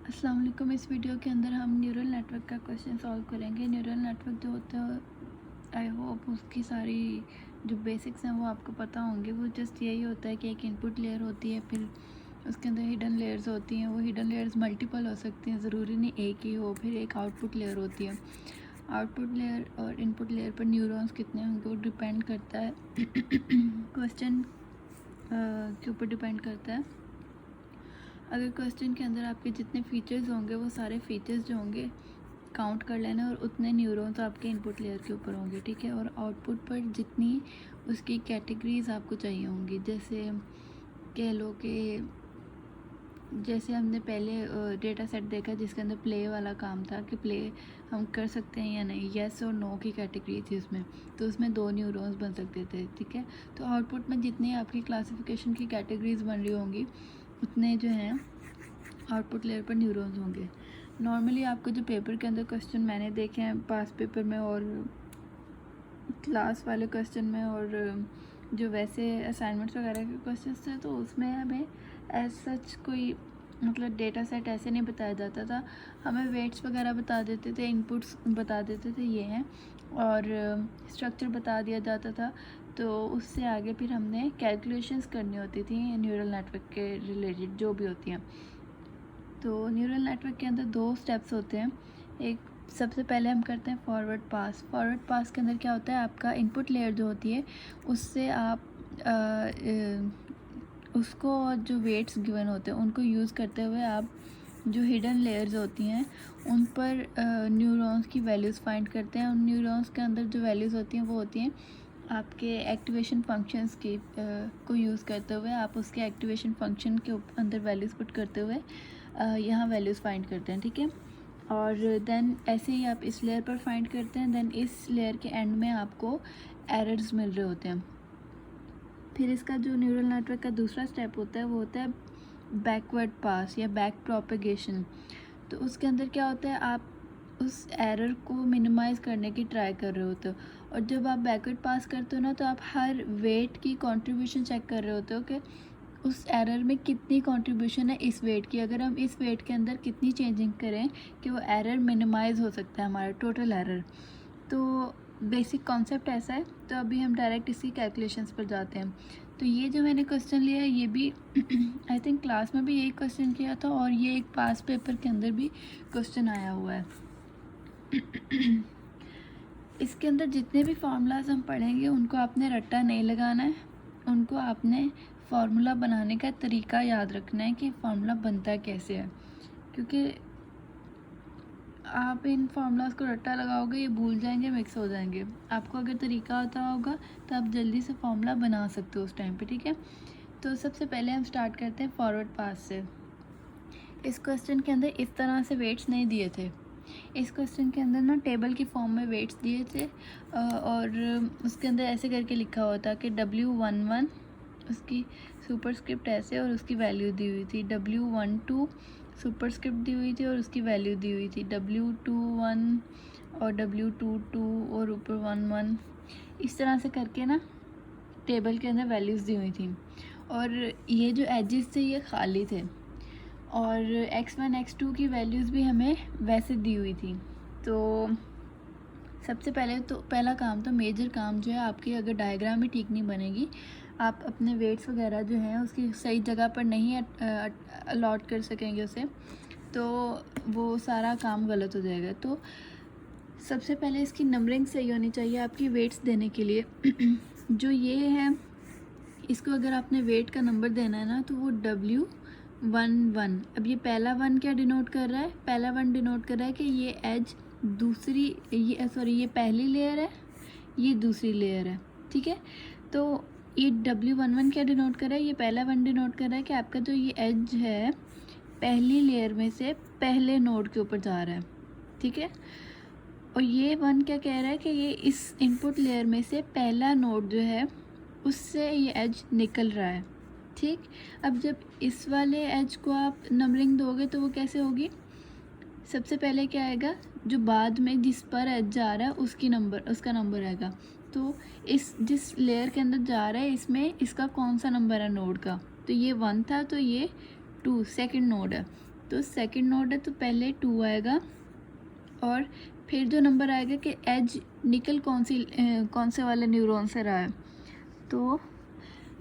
अस्सलाम वालेकुम। इस वीडियो के अंदर हम न्यूरल नेटवर्क का क्वेश्चन सॉल्व करेंगे। न्यूरल नेटवर्क जो होता है, आई होप उसकी सारी जो बेसिक्स हैं वो आपको पता होंगे। वो जस्ट यही होता है कि एक इनपुट लेयर होती है, फिर उसके अंदर हिडन लेयर्स होती हैं। वो हिडन लेयर्स मल्टीपल हो सकती हैं, ज़रूरी नहीं एक ही हो। फिर एक आउटपुट लेयर होती है। आउटपुट लेयर और इनपुट लेयर पर न्यूरॉन्स कितने होंगे वो डिपेंड करता है क्वेश्चन के ऊपर डिपेंड करता है। अगर क्वेश्चन के अंदर आपके जितने फीचर्स होंगे वो सारे फीचर्स जो होंगे काउंट कर लेना, और उतने न्यूरॉन्स आपके इनपुट लेयर के ऊपर होंगे, ठीक है। और आउटपुट पर जितनी उसकी कैटेगरीज आपको चाहिए होंगी, जैसे कह लो कि जैसे हमने पहले डेटा सेट देखा जिसके अंदर प्ले वाला काम था कि प्ले हम कर सकते हैं या नहीं, येस और नो की कैटेगरी थी उसमें, तो उसमें 2 न्यूरॉन्स बन सकते थे, ठीक है। तो आउटपुट में जितनी आपकी क्लासिफिकेशन की कैटेगरीज बन रही होंगी उतने जो हैं आउटपुट लेयर पर न्यूरॉन्स होंगे। नॉर्मली आपको जो पेपर के अंदर क्वेश्चन मैंने देखे हैं पास पेपर में और क्लास वाले क्वेश्चन में, और जो वैसे असाइनमेंट्स वगैरह के क्वेश्चन थे, तो उसमें हमें एज सच कोई मतलब डेटा सेट ऐसे नहीं बताया जाता था। हमें वेट्स वगैरह बता देते थे, इनपुट्स बता देते थे ये हैं, और स्ट्रक्चर बता दिया जाता था। तो उससे आगे फिर हमने कैलकुलेशंस करनी होती थी न्यूरल नेटवर्क के रिलेटेड जो भी होती हैं। तो न्यूरल नेटवर्क के अंदर 2 स्टेप्स होते हैं। एक सबसे पहले हम करते हैं फॉरवर्ड पास। फॉरवर्ड पास के अंदर क्या होता है, आपका इनपुट लेयर जो होती है उससे आप उसको जो वेट्स गिवन होते हैं उनको यूज़ करते हुए आप जो हिडन लेयर्स होती हैं उन पर न्यूरॉन्स की वैल्यूज़ फाइंड करते हैं। उन न्यूरॉन्स के अंदर जो वैल्यूज़ होती हैं वो होती हैं आपके एक्टिवेशन फंक्शंस की को यूज़ करते हुए आप उसके एक्टिवेशन फंक्शन के अंदर वैल्यूज़ पुट करते हुए यहाँ वैल्यूज़ फाइंड करते हैं, ठीक है। और देन ऐसे ही आप इस लेयर पर फाइंड करते हैं। देन इस लेयर के एंड में आपको एरर्स मिल रहे होते हैं। फिर इसका जो न्यूरल नेटवर्क का दूसरा स्टेप होता है वो होता है बैकवर्ड पास या बैक प्रोपेगेशन। तो उसके अंदर क्या होता है, आप उस एरर को मिनिमाइज़ करने की ट्राई कर रहे होते हो। और जब आप बैकवर्ड पास करते हो ना, तो आप हर वेट की कंट्रीब्यूशन चेक कर रहे होते हो कि उस एरर में कितनी कंट्रीब्यूशन है इस वेट की। अगर हम इस वेट के अंदर कितनी चेंजिंग करें कि वो एरर मिनिमाइज़ हो सकता है, हमारा टोटल एरर। तो बेसिक कॉन्सेप्ट ऐसा है। तो अभी हम डायरेक्ट इसी कैलकुलेशंस पर जाते हैं। तो ये जो मैंने क्वेश्चन लिया है ये भी आई थिंक क्लास में भी यही क्वेश्चन किया था, और ये एक पास पेपर के अंदर भी क्वेश्चन आया हुआ है। इसके अंदर जितने भी फार्मूलाज हम पढ़ेंगे उनको आपने रट्टा नहीं लगाना है, उनको आपने फार्मूला बनाने का तरीका याद रखना है कि फार्मूला बनता कैसे है। क्योंकि आप इन फार्मूलाज को रट्टा लगाओगे ये भूल जाएंगे, मिक्स हो जाएंगे। आपको अगर तरीका आता होगा तो आप जल्दी से फार्मूला बना सकते हो उस टाइम पे, ठीक है। तो सबसे पहले हम स्टार्ट करते हैं फॉरवर्ड पास से। इस क्वेश्चन के अंदर इस तरह से वेट्स नहीं दिए थे। इस क्वेश्चन के अंदर ना टेबल की फॉर्म में वेट्स दिए थे, और उसके अंदर ऐसे करके लिखा हुआ था कि W11 उसकी सुपरस्क्रिप्ट ऐसे और उसकी वैल्यू दी हुई थी, W12 सुपरस्क्रिप्ट दी हुई थी और उसकी वैल्यू दी हुई थी, W21 और W22 और ऊपर 11। इस तरह से करके ना टेबल के अंदर वैल्यूज़ दी हुई थी, और ये जो एजेस थे ये खाली थे, और x1 x2 की वैल्यूज़ भी हमें वैसे दी हुई थी। तो सबसे पहले तो पहला काम तो मेजर काम जो है आपकी, अगर डायग्राम ही ठीक नहीं बनेगी, आप अपने वेट्स वगैरह जो हैं उसकी सही जगह पर नहीं अलॉट कर सकेंगे उसे, तो वो सारा काम गलत हो जाएगा। तो सबसे पहले इसकी नंबरिंग सही होनी चाहिए आपकी वेट्स देने के लिए। जो ये है इसको अगर आपने वेट का नंबर देना है ना, तो वो W11। अब ये पहला 1 क्या डिनोट कर रहा है, पहला 1 डिनोट कर रहा है कि ये एज दूसरी, ये पहली लेयर है, ये दूसरी लेयर है, ठीक है। तो ये W11 क्या डिनोट कर रहा है, ये पहला 1 डिनोट कर रहा है कि आपका जो ये एज है पहली लेयर में से पहले नोड के ऊपर जा रहा है, ठीक है। और ये 1 क्या कह रहा है कि ये इस इनपुट लेयर में से पहला नोड जो है उससे ये एज निकल रहा है, ठीक। अब जब इस वाले एज को आप नंबरिंग दोगे तो वो कैसे होगी, सबसे पहले क्या आएगा, जो बाद में जिस पर एज जा रहा है उसका नंबर आएगा। तो इस जिस लेयर के अंदर जा रहा है इसमें इसका कौन सा नंबर है नोड का, तो ये 1 था, तो ये 2 सेकंड नोड है। तो सेकंड नोड है तो पहले 2 आएगा और फिर जो नंबर आएगा कि एज निकल कौन से वाले न्यूरॉन से रहा है, तो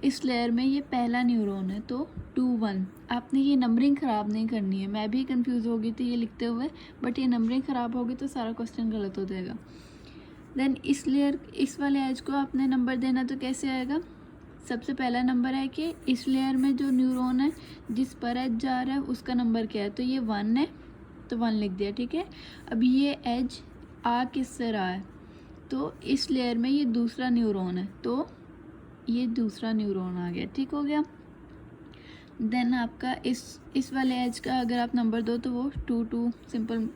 इस लेयर में ये पहला न्यूरॉन है तो 2 1। आपने ये नंबरिंग ख़राब नहीं करनी है, मैं भी कंफ्यूज हो गई थी ये लिखते हुए, बट ये नंबरिंग ख़राब होगी तो सारा क्वेश्चन गलत हो जाएगा। देन इस लेयर इस वाले एज को आपने नंबर देना तो कैसे आएगा, सबसे पहला नंबर है कि इस लेयर में जो न्यूरॉन है जिस पर एज जा रहा है उसका नंबर क्या है, तो ये 1 है तो 1 लिख दिया, ठीक है। अब ये एज आ किससे रहा है, तो इस लेयर में ये दूसरा न्यूरॉन है तो ये दूसरा न्यूरॉन आ गया, ठीक हो गया। देन आपका इस वाले एज का अगर आप नंबर दो तो वो 2 2 सिंपल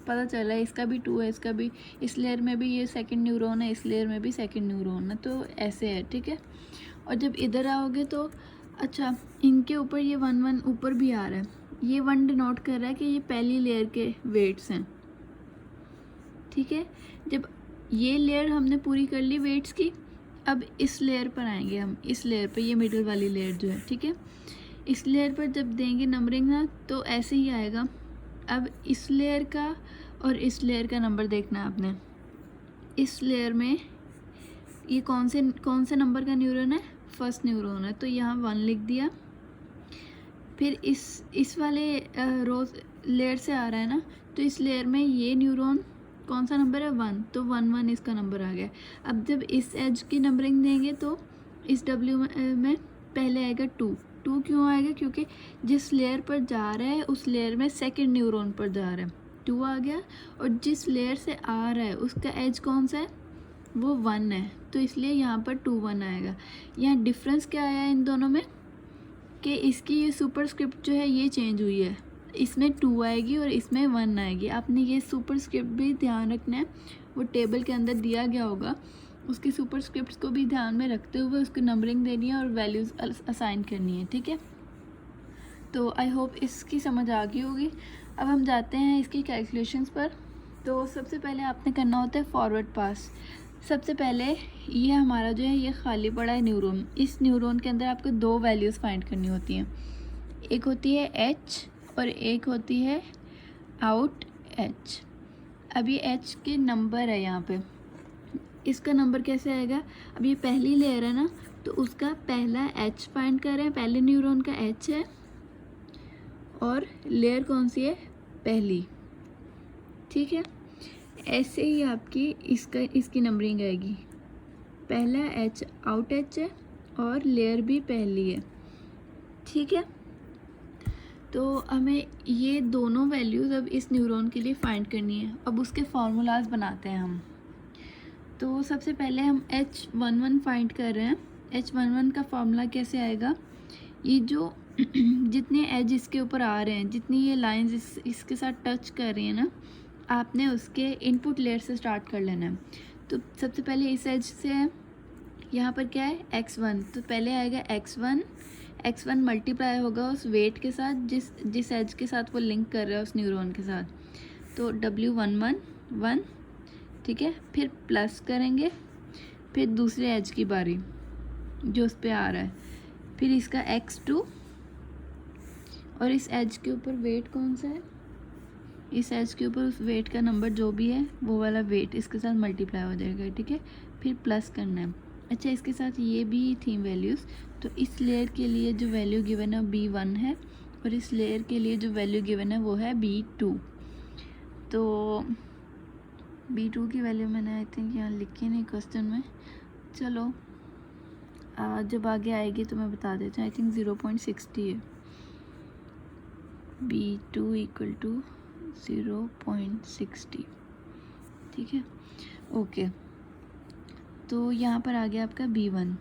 पता चला है, इसका भी 2 है, इसका भी, इस लेयर में भी ये सेकंड न्यूरॉन है, इस लेयर में भी सेकंड न्यूरॉन है, तो ऐसे है, ठीक है। और जब इधर आओगे तो अच्छा इनके ऊपर ये 1 1 ऊपर भी आ रहा है, ये 1 डिनोट कर रहा है कि ये पहली लेयर के वेट्स हैं, ठीक है। जब ये लेयर हमने पूरी कर ली वेट्स की, अब इस लेयर पर आएंगे हम, इस लेयर पर, ये मिडिल वाली लेयर जो है, ठीक है। इस लेयर पर जब देंगे नंबरिंग ना तो ऐसे ही आएगा। अब इस लेयर का और इस लेयर का नंबर देखना आपने, इस लेयर में ये कौन से नंबर का न्यूरॉन है, फर्स्ट न्यूरॉन है तो यहाँ 1 लिख दिया। फिर इस वाले रोज लेयर से आ रहा है ना, तो इस लेयर में ये न्यूरॉन कौन सा नंबर है, 1, तो 1 1 इसका नंबर आ गया। अब जब इस एज की नंबरिंग देंगे तो इस डब्ल्यू में पहले आएगा 2 2 क्यों आएगा, क्योंकि जिस लेयर पर जा रहा है उस लेयर में सेकंड न्यूरॉन पर जा रहा है, 2 आ गया। और जिस लेयर से आ रहा है उसका एज कौन सा है, वो 1 है, तो इसलिए यहाँ पर 2 1 आएगा। यहाँ डिफरेंस क्या आया है इन दोनों में कि इसकी ये सुपरस्क्रिप्ट जो है ये चेंज हुई है, इसमें 2 आएगी और इसमें 1 आएगी। आपने ये सुपरस्क्रिप्ट भी ध्यान रखना है, वो टेबल के अंदर दिया गया होगा, उसकी सुपरस्क्रिप्ट्स को भी ध्यान में रखते हुए उसकी नंबरिंग देनी है और वैल्यूज़ असाइन करनी है, ठीक है। तो आई होप इसकी समझ आ गई होगी। अब हम जाते हैं इसकी कैलकुलेशंस पर। तो सबसे पहले आपने करना होता है फॉरवर्ड पास। सबसे पहले ये हमारा जो है ये खाली पड़ा है न्यूरॉन, इस न्यूरॉन के अंदर आपको 2 वैल्यूज़ फाइंड करनी होती हैं, एक होती है एच और एक होती है आउट एच। अब ये एच के नंबर है यहाँ पे, इसका नंबर कैसे आएगा, अब ये पहली लेयर है ना तो उसका पहला एच फाइंड कर रहे हैं, पहले न्यूरॉन का एच है और लेयर कौन सी है, पहली, ठीक है। ऐसे ही आपकी इसकी नंबरिंग आएगी, पहला एच आउट एच है और लेयर भी पहली है, ठीक है। तो हमें ये दोनों वैल्यूज़ अब इस न्यूरॉन के लिए फाइंड करनी है। अब उसके फार्मूलाज बनाते हैं हम। तो सबसे पहले हम H11 फाइंड कर रहे हैं। H11 का फार्मूला कैसे आएगा, ये जो जितने एज इसके ऊपर आ रहे हैं, जितनी ये लाइंस इसके साथ टच कर रही हैं ना, आपने उसके इनपुट लेयर से स्टार्ट कर लेना है। तो सबसे पहले इस एज से है, यहाँ पर क्या है x1, तो पहले आएगा x1 मल्टीप्लाई होगा उस वेट के साथ जिस एज के साथ वो लिंक कर रहा है उस न्यूरॉन के साथ, तो W11 1, ठीक है। फिर प्लस करेंगे, फिर दूसरे एज की बारी जो उस पर आ रहा है, फिर इसका x2 और इस एज के ऊपर वेट कौन सा है, इस एज के ऊपर उस वेट का नंबर जो भी है वो वाला वेट इसके साथ मल्टीप्लाई हो जाएगा, ठीक है। फिर प्लस करना है। अच्छा, इसके साथ ये भी थी वैल्यूज़, तो इस लेयर के लिए जो वैल्यू गिवन है B1 है और इस लेयर के लिए जो वैल्यू गिवन है वो है B2। तो B2 की वैल्यू मैंने आई थिंक यहाँ लिखी नहीं क्वेश्चन में, चलो जब आगे आएगी तो मैं बता देती हूँ। आई थिंक 0.60 है, B2 इक्वल टू 0.60, ठीक है, ओके। तो यहाँ पर आ गया आपका B1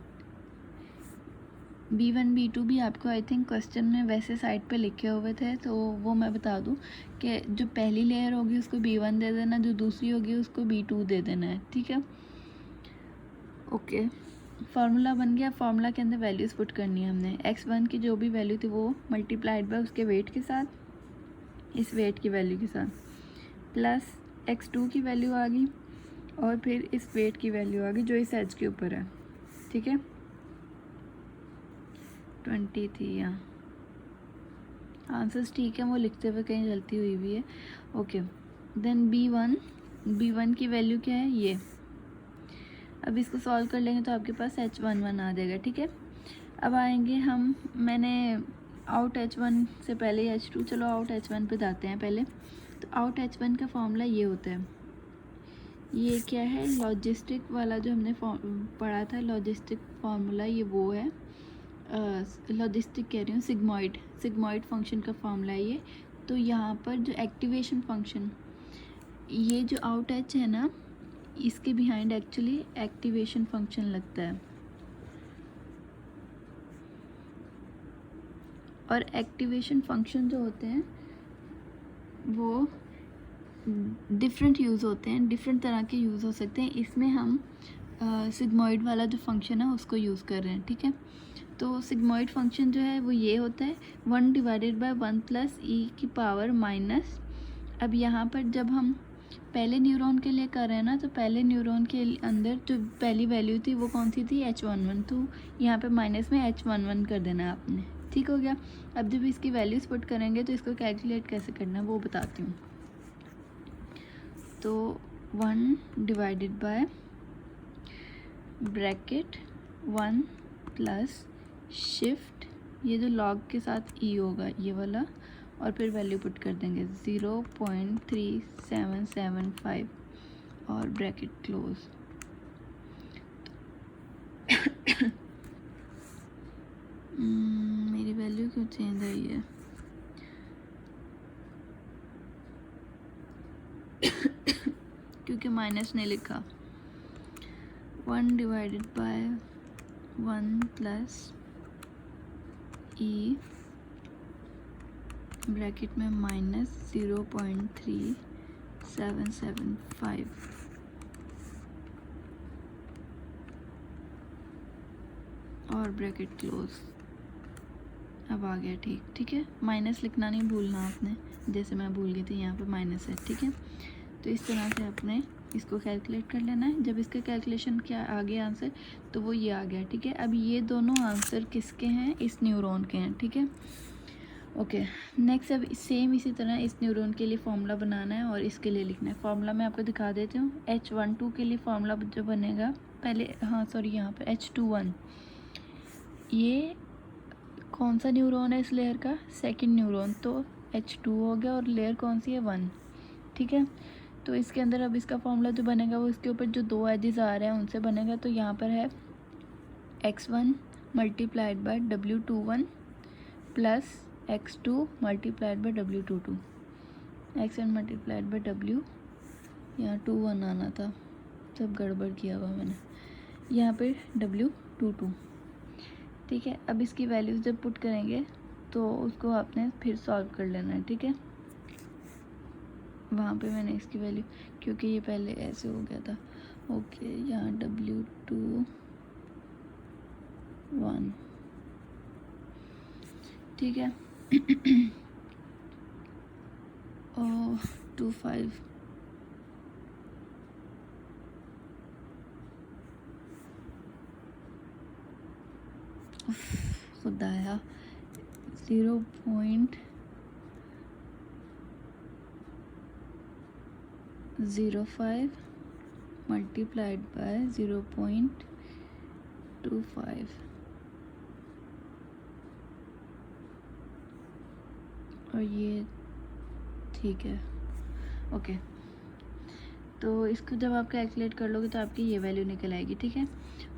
B2 भी आपको आई थिंक क्वेश्चन में वैसे साइड पे लिखे हुए थे, तो वो मैं बता दूँ कि जो पहली लेयर होगी उसको B1 दे देना, जो दूसरी होगी उसको B2 दे देना है, ठीक है, ओके। फार्मूला बन गया। फार्मूला के अंदर वैल्यूज़ पुट करनी है हमने। x1 की जो भी वैल्यू थी वो मल्टीप्लाइड बाय उसके वेट के साथ, इस वेट की वैल्यू के साथ, प्लस x2 की वैल्यू आ गई और फिर इस वेट की वैल्यू आ गई जो इस एज के ऊपर है, ठीक है, 20 थी यहाँ, आंसर्स ठीक है, वो लिखते हुए कहीं गलती हुई भी है। ओके, देन बी वन की वैल्यू क्या है ये। अब इसको सॉल्व कर लेंगे तो आपके पास H11 आ जाएगा, ठीक है। अब आएंगे हम, मैंने आउट H1 से पहले H2, चलो आउट H1 पे जाते हैं पहले। तो आउट H1 का फॉर्मूला ये होता है, ये क्या है, लॉजिस्टिक वाला जो हमने पढ़ा था, लॉजिस्टिक फार्मूला, ये वो है, लॉजिस्टिक कह रही हूँ, सिग्मॉइड फंक्शन का फार्मूला है ये। तो यहाँ पर जो एक्टिवेशन फंक्शन, ये जो आउट एच है ना, इसके बिहाइंड एक्चुअली एक्टिवेशन फंक्शन लगता है। और एक्टिवेशन फंक्शन जो होते हैं वो डिफरेंट यूज़ होते हैं, डिफरेंट तरह के यूज़ हो सकते हैं। इसमें हम सिग्मॉइड वाला जो फंक्शन है उसको यूज़ कर रहे हैं, ठीक है। तो सिग्मॉइड फंक्शन जो है वो ये होता है 1 डिवाइडेड बाय 1 प्लस ई की पावर माइनस। अब यहाँ पर जब हम पहले न्यूरॉन के लिए कर रहे हैं ना, तो पहले न्यूरॉन के अंदर जो पहली वैल्यू थी वो कौन सी थी, H11, तो यहाँ पे माइनस में H11 कर देना है आपने, ठीक हो गया। अब जब इसकी वैल्यूज़ पुट करेंगे तो इसको कैलकुलेट कैसे करना है वो बताती हूँ। तो 1 divided by bracket 1 plus shift, ये जो लॉग के साथ ई होगा ये वाला, और फिर वैल्यू पुट कर देंगे 0.3775 और ब्रैकेट क्लोज। मेरी वैल्यू क्यों चेंज आई है, क्योंकि माइनस नहीं लिखा। 1 divided by 1 plus E bracket में माइनस 0.3775 और ब्रैकेट क्लोज। अब आ गया, ठीक है। माइनस लिखना नहीं भूलना आपने, जैसे मैं भूल गई थी, यहाँ पे माइनस है, ठीक है। तो इस तरह से आपने इसको कैलकुलेट कर लेना है। जब इसका कैलकुलेशन क्या आ गया आंसर, तो वो ये आ गया, ठीक है। अब ये दोनों आंसर किसके हैं, इस न्यूरॉन के हैं, ठीक है। ओके, नेक्स्ट अब सेम इसी तरह इस न्यूरॉन के लिए फार्मूला बनाना है और इसके लिए लिखना है। फार्मूला मैं आपको दिखा देती हूँ। H12 के लिए फार्मूला जो बनेगा पहले, हाँ सॉरी, यहाँ पर H21, ये कौन सा न्यूरॉन है इस लेयर का, सेकंड न्यूरॉन, तो H2 हो गया, और लेयर कौन सी है, 1, ठीक है। तो इसके अंदर अब इसका फॉर्मूला जो बनेगा वो इसके ऊपर जो 2 एजेस आ रहे हैं उनसे बनेगा। तो यहाँ पर है x1 multiplied by W21 plus x2 multiplied by W22। x1 multiplied by W, यहाँ 21 आना था, सब गड़बड़ किया हुआ मैंने, यहाँ पे W22, ठीक है। अब इसकी वैल्यूज़ जब पुट करेंगे तो उसको आपने फिर सॉल्व कर लेना है, ठीक है। वहाँ पे मैंने इसकी वैल्यू, क्योंकि ये पहले ऐसे हो गया था, ओके, यहाँ W21, ठीक है। और 25 खुदाया 0.05 मल्टीप्लाइड बाय 0.25 और ये, ठीक है, ओके। तो इसको जब आप कैलकुलेट कर लोगे तो आपकी ये वैल्यू निकल आएगी, ठीक है।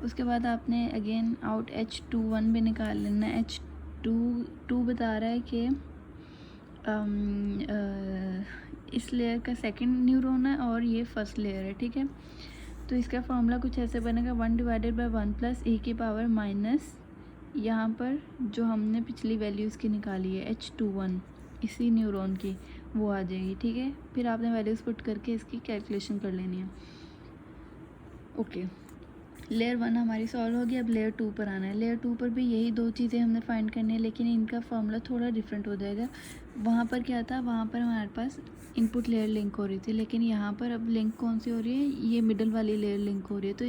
उसके बाद आपने अगेन आउट H21 भी निकाल लेना है। H22 बता रहा है कि इस लेयर का सेकंड न्यूरॉन है और ये फर्स्ट लेयर है, ठीक है। तो इसका फॉर्मूला कुछ ऐसे बनेगा 1 डिवाइडेड बाय 1 प्लस ई की पावर माइनस, यहाँ पर जो हमने पिछली वैल्यू इसकी निकाली है H21 इसी न्यूरॉन की, वो आ जाएगी, ठीक है। फिर आपने वैल्यूज़ पुट करके इसकी कैलकुलेशन कर लेनी है। ओके, लेयर 1 हमारी सॉल्व हो गई। अब लेयर 2 पर आना है। लेयर 2 पर भी यही 2 चीज़ें हमने फाइंड करनी है, लेकिन इनका फॉर्मूला थोड़ा डिफरेंट हो जाएगा। वहाँ पर क्या था, वहाँ पर हमारे पास इनपुट लेयर लिंक हो रही थी, लेकिन यहाँ पर अब लिंक कौन सी हो रही है, ये मिडल वाली लेयर लिंक हो रही है। तो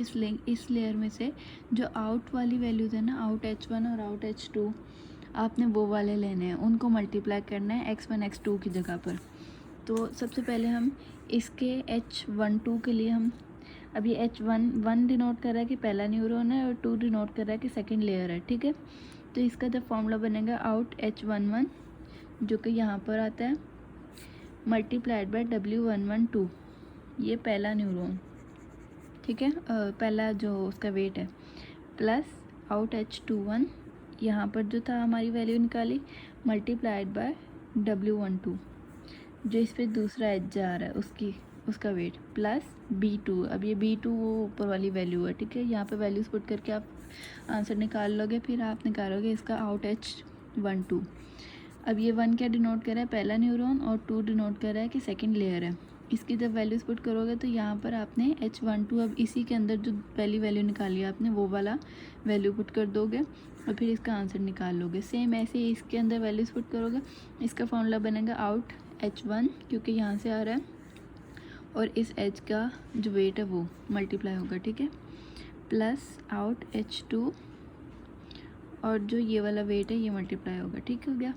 इस लेयर में से जो आउट वाली वैल्यूज़ है ना, आउट H1 और आउट H2, आपने वो वाले लेने हैं, उनको मल्टीप्लाई करना है x1 x2 की जगह पर। तो सबसे पहले हम इसके H12 के लिए हम अब ये H1 डिनोट कर रहा है कि पहला न्यूरॉन है और 2 डिनोट कर रहा है कि सेकंड लेयर है, ठीक है। तो इसका जब फॉर्मूला बनेगा आउट H11 जो कि यहाँ पर आता है मल्टीप्लाइड बाय W112, ये पहला न्यूरॉन, ठीक है, पहला जो उसका वेट है, प्लस आउट H21 यहाँ पर जो था हमारी वैल्यू निकाली मल्टीप्लाइड बाय W12 जो इस पर दूसरा एच जा रहा है उसका वेट, प्लस B2। अब ये B2 वो ऊपर वाली वैल्यू है, ठीक है। यहाँ पे वैल्यूज़ पुट करके आप आंसर निकाल लोगे, फिर आप निकालोगे इसका आउट H12। अब ये 1 क्या डिनोट कर रहा है, पहला न्यूरॉन, और 2 डिनोट कर रहा है कि सेकंड लेयर है। इसकी जब वैल्यूज़ पुट करोगे तो यहाँ पर आपने H12 अब इसी के अंदर जो पहली वैल्यू निकाली है आपने वो वाला वैल्यू पुट कर दोगे और फिर इसका आंसर निकाल लोगे। सेम ऐसे ही इसके अंदर वैल्यूज़ पुट करोगे, इसका फॉर्मूला बनेगा आउट H1 क्योंकि यहाँ से आ रहा है और इस H का जो वेट है वो मल्टीप्लाई होगा, ठीक है, प्लस आउट H2 और जो ये वाला वेट है ये मल्टीप्लाई होगा, ठीक हो गया।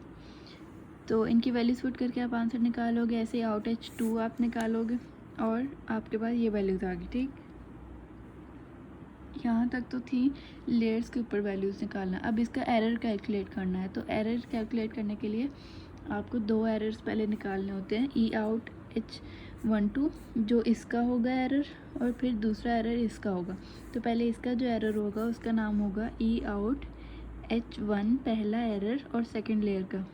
तो इनकी वैल्यूज़ पुट करके आप आंसर निकालोगे, ऐसे ही आउट H2 आप निकालोगे और आपके पास ये वैल्यूज़ आ गई, ठीक। यहाँ तक तो थी लेयर्स के ऊपर वैल्यूज़ निकालना। अब इसका एरर कैलकुलेट करना है, तो एरर कैलकुलेट करने के लिए आपको 2 एरर्स पहले निकालने होते हैं, ई आउट H12 जो इसका होगा एरर और फिर दूसरा एरर इसका होगा। तो पहले इसका जो एरर होगा उसका नाम होगा ई आउट H1 पहला एरर और सेकंड लेयर का।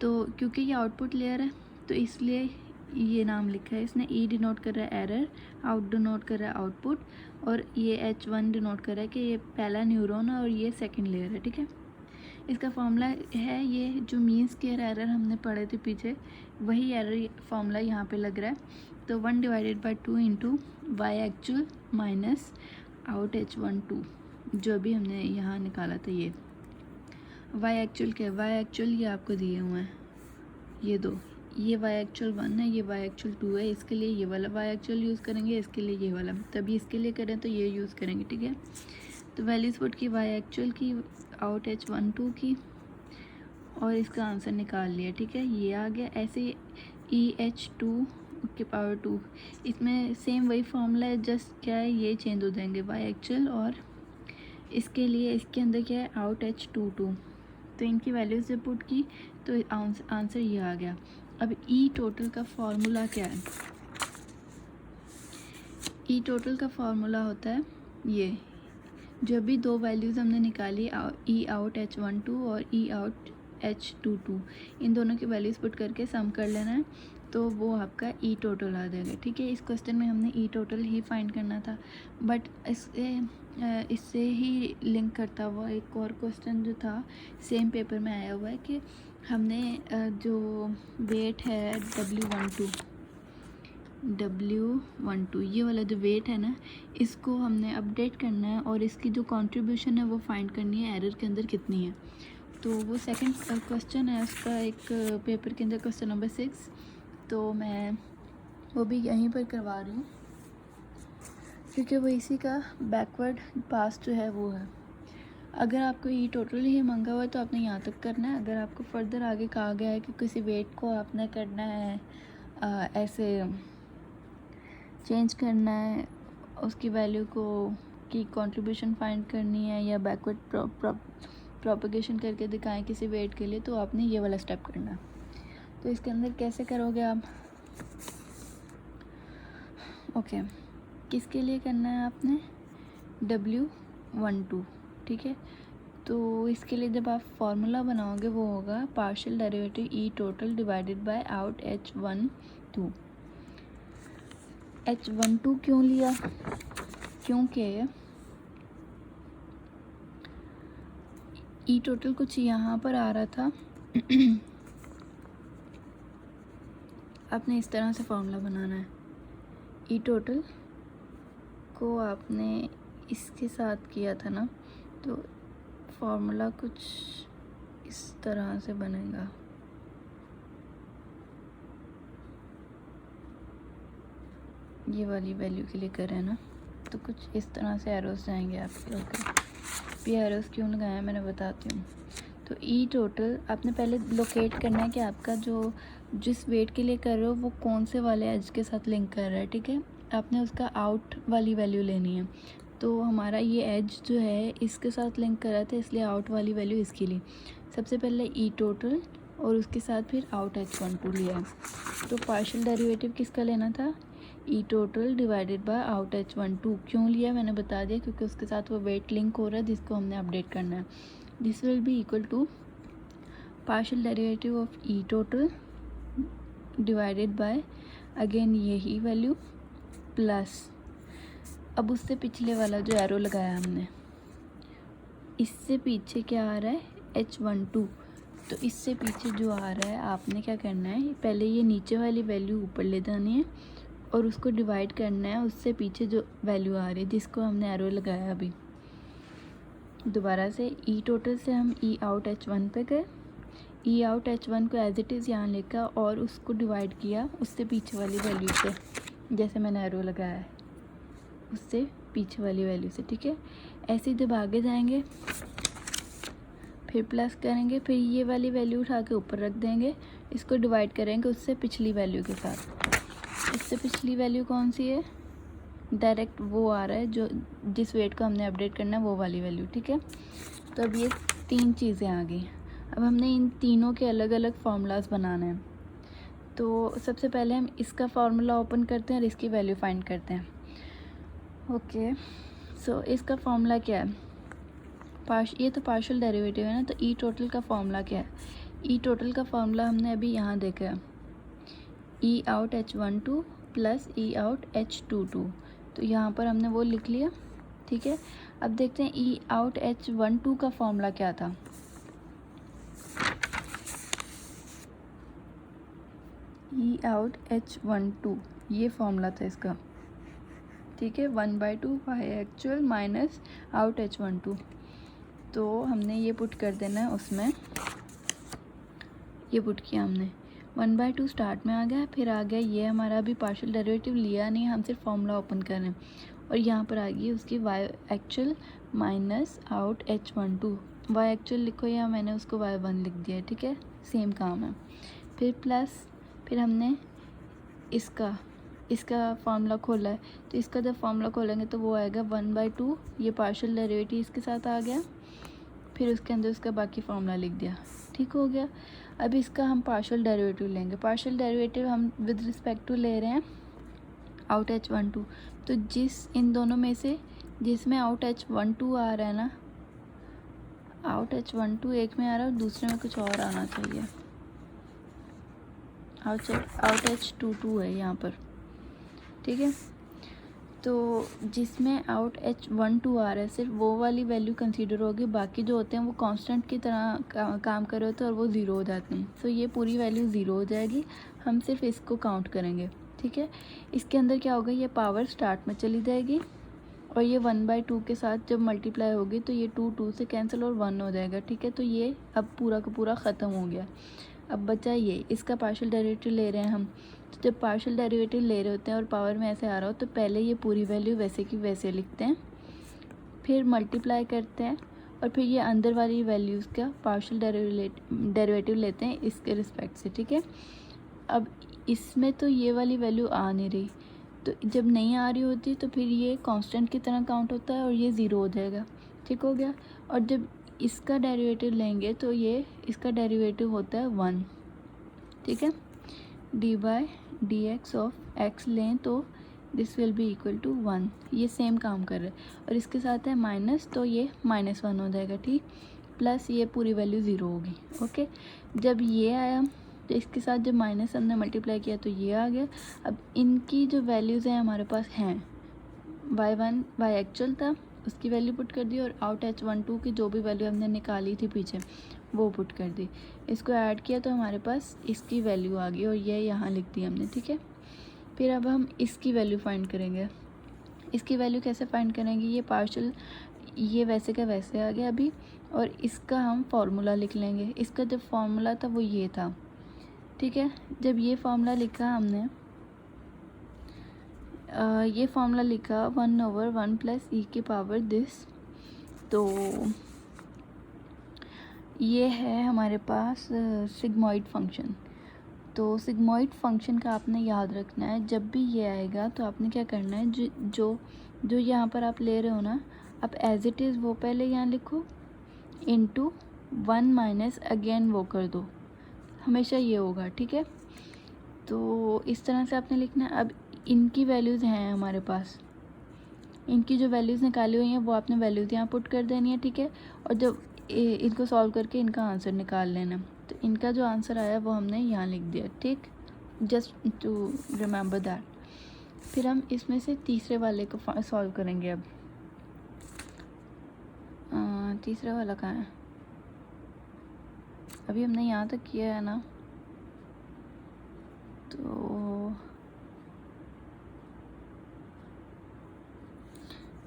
तो क्योंकि ये आउटपुट लेयर है तो इसलिए ये नाम लिखा है इसने, ई डिनोट कर रहा है एरर, आउट डिनोट कर रहा है आउटपुट, और ये H1 डिनोट कर रहा है कि ये पहला न्यूरॉन है और ये सेकंड लेयर है, ठीक है। इसका फॉर्मूला है ये जो मीन स्क्वायर एरर हमने पढ़े थे पीछे, वही एरर फॉर्मूला यहाँ पे लग रहा है। तो 1 divided by 2 into y actual minus out H12 जो भी हमने यहाँ निकाला था, ये वाई एक्चुअल क्या है, वाई एक्चुअल ये आपको दिए हुए हैं ये दो, ये वाई एक्चुअल 1 है, ये वाई एक्चुअल 2 है। इसके लिए ये वाला वाई एक्चुअल यूज़ करेंगे, इसके लिए ये वाला, तभी इसके लिए करें तो ये यूज़ करेंगे, ठीक है। तो वैल्यूज़ पुट की वाई एक्चुअल की, आउट H12 की, और इसका आंसर निकाल लिया, ठीक है, ये आ गया। ऐसे EH2 के पावर 2, इसमें सेम वही फॉर्मूला है, जस्ट क्या है ये चेंज हो जाएंगे वाई एक्चुअल, और इसके लिए इसके अंदर क्या है आउट H22। तो इनकी वैल्यूज़ जब पुट की तो आंसर ये आ गया। अब ई टोटल का फॉर्मूला क्या है, ई टोटल का फॉर्मूला होता है ये, जो भी दो वैल्यूज़ हमने निकाली ई आउट H12 और ई आउट H22, इन दोनों की वैल्यूज़ पुट करके सम कर लेना है तो वो आपका ई टोटल आ जाएगा, ठीक है। इस क्वेश्चन में हमने ई टोटल ही फाइंड करना था, बट इससे ही लिंक करता हुआ एक और क्वेश्चन जो था सेम पेपर में आया हुआ है कि हमने जो वेट है W12 ये वाला जो वेट है ना, इसको हमने अपडेट करना है और इसकी जो कंट्रीब्यूशन है वो फाइंड करनी है एरर के अंदर कितनी है। तो वो सेकंड क्वेश्चन है उसका एक पेपर के अंदर, क्वेश्चन नंबर 6, तो मैं वो भी यहीं पर करवा रही हूँ क्योंकि वो इसी का बैकवर्ड पास जो है वो है। अगर आपको ई टोटल ही मांगा हुआ है तो आपने यहाँ तक करना है। अगर आपको फर्दर आगे कहा गया है कि किसी वेट को आपने करना है ऐसे चेंज करना है, उसकी वैल्यू को की कंट्रीब्यूशन फाइंड करनी है या बैकवर्ड प्रोपगेशन करके दिखाएं किसी वेट के लिए, तो आपने ये वाला स्टेप करना है। तो इसके अंदर कैसे करोगे आप, ओके, किसके लिए करना है आपने W12, ठीक है। तो इसके लिए जब आप फार्मूला बनाओगे वो होगा partial derivative E total divided by out H12। H12 क्यों लिया, क्योंकि ई टोटल कुछ यहाँ पर आ रहा था आपने इस तरह से फार्मूला बनाना है, ई टोटल को आपने इसके साथ किया था ना, तो फार्मूला कुछ इस तरह से बनेगा, ये वाली वैल्यू के लिए करें ना, तो कुछ इस तरह से एरोस जाएंगे आपके। ओके, ये एरोस क्यों लगाया मैंने बताती हूँ। तो ई टोटल आपने पहले लोकेट करना है कि आपका जो जिस वेट के लिए कर रहे हो वो कौन से वाले एज के साथ लिंक कर रहा है, ठीक है। आपने उसका आउट वाली वैल्यू लेनी है। तो हमारा ये एज जो है इसके साथ लिंक कर रहा था, इसलिए आउट वाली वैल्यू इसकी ली। सबसे पहले ई टोटल और उसके साथ फिर आउट H12 लिया है। तो पार्शियल डेरिवेटिव किसका लेना था, E total divided by out H12। क्यों लिया मैंने बता दिया, क्योंकि उसके साथ वो वेट लिंक हो रहा है जिसको हमने अपडेट करना है। This will be equal to partial derivative of E total divided by again यही वैल्यू प्लस, अब उससे पिछले वाला जो एरो लगाया हमने, इससे पीछे क्या आ रहा है H12, तो इससे पीछे जो आ रहा है आपने क्या करना है, पहले ये नीचे वाली वैल्यू ऊपर ले जानी है और उसको डिवाइड करना है उससे पीछे जो वैल्यू आ रही है जिसको हमने एरो लगाया अभी। दोबारा से ई टोटल से हम ई आउट H1 पे गए, ई आउट H1 को एज इट इज़ यहाँ लिखा और उसको डिवाइड किया उससे पीछे वाली वैल्यू से, जैसे मैंने एरो लगाया है उससे पीछे वाली वैल्यू से, ठीक है। ऐसे ही जब आगे जाएंगे फिर प्लस करेंगे, फिर ये वाली वैल्यू उठा के ऊपर रख देंगे, इसको डिवाइड करेंगे उससे पिछली वैल्यू के साथ। इससे पिछली वैल्यू कौन सी है, डायरेक्ट वो आ रहा है जो जिस वेट को हमने अपडेट करना है वो वाली वैल्यू, ठीक है। तो अब ये तीन चीज़ें आ गई। अब हमने इन तीनों के अलग अलग फार्मूलाज बनाने हैं। तो सबसे पहले हम इसका फार्मूला ओपन करते हैं और इसकी वैल्यू फाइंड करते हैं। ओके, सो इसका फार्मूला क्या है, ये तो पार्शियल डेरिवेटिव है ना, तो ई टोटल का फार्मूला क्या है, ई टोटल का फार्मूला हमने अभी यहाँ देखा है, ई आउट H12 प्लस ई आउट H22। तो यहाँ पर हमने वो लिख लिया, ठीक है। अब देखते हैं ई आउट H12 का फार्मूला क्या था। ई आउट H12 ये फार्मूला था इसका, ठीक है, 1/2 Y actual minus out H12। तो हमने ये पुट कर देना है उसमें, ये पुट किया हमने, 1/2 स्टार्ट में आ गया, फिर आ गया ये हमारा अभी पार्शियल डेरिवेटिव लिया नहीं, हम सिर्फ फॉर्मूला ओपन कर रहे हैं, और यहाँ पर आ गई उसकी y actual minus out H12। Y actual लिखो या मैंने उसको y1 लिख दिया है, ठीक है, सेम काम है। फिर प्लस, फिर हमने इसका फार्मूला खोला है, तो इसका जब फार्मूला खोलेंगे तो वो आएगा 1/2, ये पार्शियल डेरिवेटिव इसके साथ आ गया, फिर उसके अंदर उसका बाकी फार्मूला लिख दिया, ठीक हो गया। अब इसका हम पार्शियल डेरिवेटिव लेंगे, पार्शियल डेरिवेटिव हम विद रिस्पेक्ट टू ले रहे हैं आउट H12। तो इन दोनों में से जिसमें आउट H12 आ रहा है ना, आउट H12 एक में आ रहा है और दूसरे में कुछ और आना चाहिए, आउट H22 है यहाँ पर, ठीक है। तो जिसमें आउट H12 आ रहा है सिर्फ वो वाली वैल्यू कंसीडर होगी, बाकी जो होते हैं वो कांस्टेंट की तरह काम कर रहे होते हैं और वो ज़ीरो हो जाते हैं। तो ये पूरी वैल्यू ज़ीरो हो जाएगी, हम सिर्फ इसको काउंट करेंगे, ठीक है। इसके अंदर क्या होगा, ये पावर स्टार्ट में चली जाएगी और ये 1/2 के साथ जब मल्टीप्लाई होगी तो ये 2 से कैंसिल और 1 हो जाएगा, ठीक है। तो ये अब पूरा का पूरा ख़त्म हो गया। अब बचा ये, इसका पार्शियल डेरिवेटिव ले रहे हैं हम। तो जब पार्शियल डेरिवेटिव ले रहे होते हैं और पावर में ऐसे आ रहा हो तो पहले ये पूरी वैल्यू वैसे की वैसे लिखते हैं, फिर मल्टीप्लाई करते हैं और फिर ये अंदर वाली वैल्यूज़ का पार्शियल डेरिवेटिव लेते हैं इसके रिस्पेक्ट से, ठीक है। अब इसमें तो ये वाली वैल्यू आ नहीं रही, तो जब नहीं आ रही होती तो फिर ये कांस्टेंट की तरह काउंट होता है और ये ज़ीरो हो जाएगा, ठीक हो गया। और जब इसका डेरिवेटिव लेंगे तो ये इसका डेरिवेटिव होता है 1, ठीक है। dy/dx ऑफ x लें तो this will be equal to 1, ये सेम काम कर रहा है। और इसके साथ है माइनस, तो ये -1 हो जाएगा, ठीक, प्लस ये पूरी वैल्यू ज़ीरो होगी, ओके। जब ये आया तो इसके साथ जब माइनस हमने मल्टीप्लाई किया तो ये आ गया। अब इनकी जो वैल्यूज़ हैं हमारे पास हैं, y1 y एक्चुअल था उसकी वैल्यू पुट कर दी और आउट H12 की जो भी वैल्यू हमने निकाली थी पीछे वो पुट कर दी, इसको ऐड किया तो हमारे पास इसकी वैल्यू आ गई और ये यहाँ लिख दी हमने, ठीक है। फिर अब हम इसकी वैल्यू फाइंड करेंगे। इसकी वैल्यू कैसे फाइंड करेंगे, ये पार्शियल ये वैसे का वैसे आ गया अभी, और इसका हम फार्मूला लिख लेंगे। इसका जब फार्मूला था वो ये था, ठीक है। जब ये फार्मूला लिखा हमने, ये फार्मूला लिखा 1/1 + e की पावर दिस, तो ये है हमारे पास सिग्मॉइड फंक्शन। तो सिग्मॉइड फंक्शन का आपने याद रखना है, जब भी ये आएगा तो आपने क्या करना है, जो जो यहाँ पर आप ले रहे हो ना, आप एज इट इज़ वो पहले यहाँ लिखो, इनटू 1 माइनस अगेन वो कर दो, हमेशा ये होगा, ठीक है। तो इस तरह से आपने लिखना है। अब इनकी वैल्यूज़ हैं हमारे पास, इनकी जो वैल्यूज़ निकाली हुई हैं वो आपने वैल्यूज़ यहाँ पुट कर देनी है, ठीक है। और जब इनको सॉल्व करके इनका आंसर निकाल लेना, तो इनका जो आंसर आया वो हमने यहाँ लिख दिया, ठीक, जस्ट टू रिमेंबर दैट। फिर हम इसमें से तीसरे वाले को सॉल्व करेंगे। अब तीसरा वाला कहाँ है, अभी हमने यहाँ तक किया है ना, तो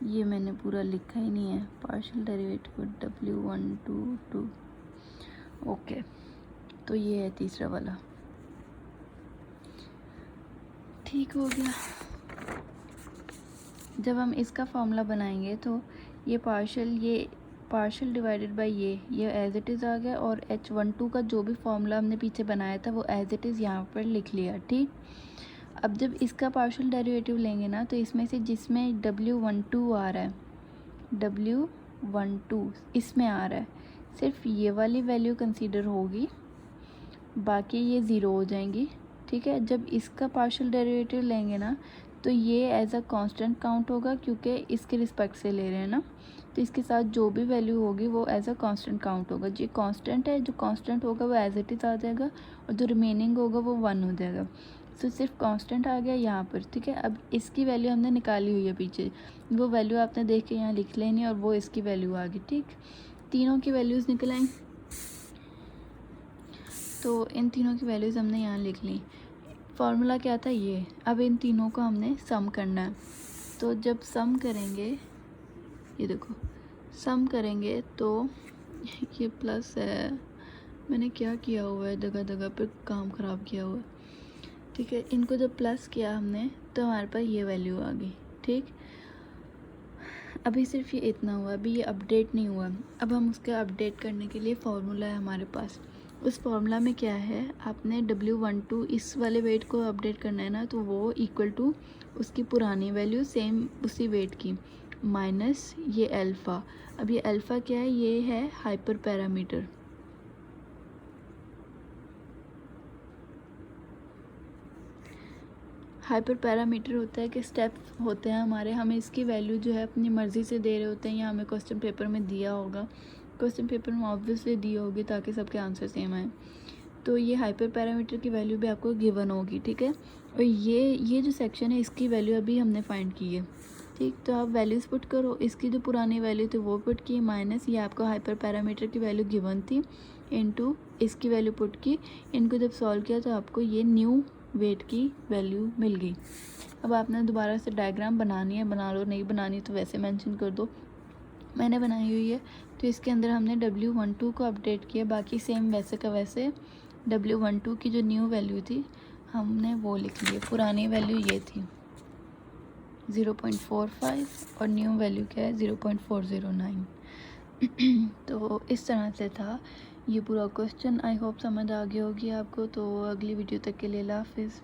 ये मैंने पूरा लिखा ही नहीं है, पार्शियल डेरिवेटिव W122, ओके। तो ये है तीसरा वाला, ठीक हो गया। जब हम इसका फॉर्मूला बनाएंगे तो ये पार्शियल डिवाइडेड बाय ये एज इट इज़ आ गया, और H12 का जो भी फॉर्मूला हमने पीछे बनाया था वो एज इट इज़ यहाँ पर लिख लिया, ठीक। अब जब इसका पार्शियल डेरिवेटिव लेंगे ना, तो इसमें से जिसमें W12 आ रहा है, W12 इसमें आ रहा है, सिर्फ ये वाली वैल्यू कंसीडर होगी, बाकी ये ज़ीरो हो जाएंगी, ठीक है। जब इसका पार्शियल डेरिवेटिव लेंगे ना, तो ये एज अ कांस्टेंट काउंट होगा, क्योंकि इसके रिस्पेक्ट से ले रहे हैं ना, तो इसके साथ जो भी वैल्यू होगी वो एज अ कांस्टेंट काउंट होगा। जो कांस्टेंट है, जो कांस्टेंट होगा वो एज इट इज़ आ जाएगा, और जो रिमेनिंग होगा वो 1 हो जाएगा। तो सिर्फ कांस्टेंट आ गया यहाँ पर, ठीक है। अब इसकी वैल्यू हमने निकाली हुई है पीछे, वो वैल्यू आपने देख के यहाँ लिख लेनी, और वो इसकी वैल्यू आ गई, ठीक। तीनों की वैल्यूज़ निकल आई, तो इन तीनों की वैल्यूज़ हमने यहाँ लिख ली। फार्मूला क्या था ये, अब इन तीनों को हमने सम करना है। तो जब सम करेंगे, ये देखो सम करेंगे तो ये प्लस है, मैंने क्या किया हुआ है, जगह जगह पर काम ख़राब किया हुआ है, ठीक है। इनको जब प्लस किया हमने तो हमारे पास ये वैल्यू आ गई, ठीक। अभी सिर्फ ये इतना हुआ, अभी ये अपडेट नहीं हुआ। अब हम उसके अपडेट करने के लिए फ़ॉर्मूला है हमारे पास। उस फार्मूला में क्या है, आपने W12 इस वाले वेट को अपडेट करना है ना, तो वो इक्वल टू उसकी पुरानी वैल्यू सेम उसी वेट की माइनस ये अल्फ़ा। अब ये अल्फ़ा क्या है, ये है हाइपर पैरामीटर। हाइपर पैरामीटर होता है कि स्टेप होते हैं हमारे, हमें इसकी वैल्यू जो है अपनी मर्ज़ी से दे रहे होते हैं, या हमें क्वेश्चन पेपर में दिया होगा, क्वेश्चन पेपर में ऑब्वियसली दी होगी ताकि सबके आंसर सेम आए। तो ये हाइपर पैरामीटर की वैल्यू भी आपको गिवन होगी, ठीक है। और ये जो सेक्शन है इसकी वैल्यू अभी हमने फाइंड की है, ठीक। तो आप वैल्यूज़ पुट करो, इसकी जो पुरानी वैल्यू थी वो पुट की, माइनस ये आपको हाइपर पैरामीटर की वैल्यू गिवन थी, इनटू इसकी वैल्यू पुट की। इनको जब सॉल्व किया तो आपको ये न्यू वेट की वैल्यू मिल गई। अब आपने दोबारा से डायग्राम बनानी है, बना लो, नहीं बनानी तो वैसे मेंशन कर दो, मैंने बनाई हुई है। तो इसके अंदर हमने W12 को अपडेट किया, बाकी सेम वैसे का वैसे W12 की जो न्यू वैल्यू थी हमने वो लिख ली। पुरानी वैल्यू ये थी 0.45 और न्यू वैल्यू क्या है 0.409। तो इस तरह से था ये पूरा क्वेश्चन। आई होप समझ आ गई होगी आपको। तो अगली वीडियो तक के लिए अल्लाह हाफिज़।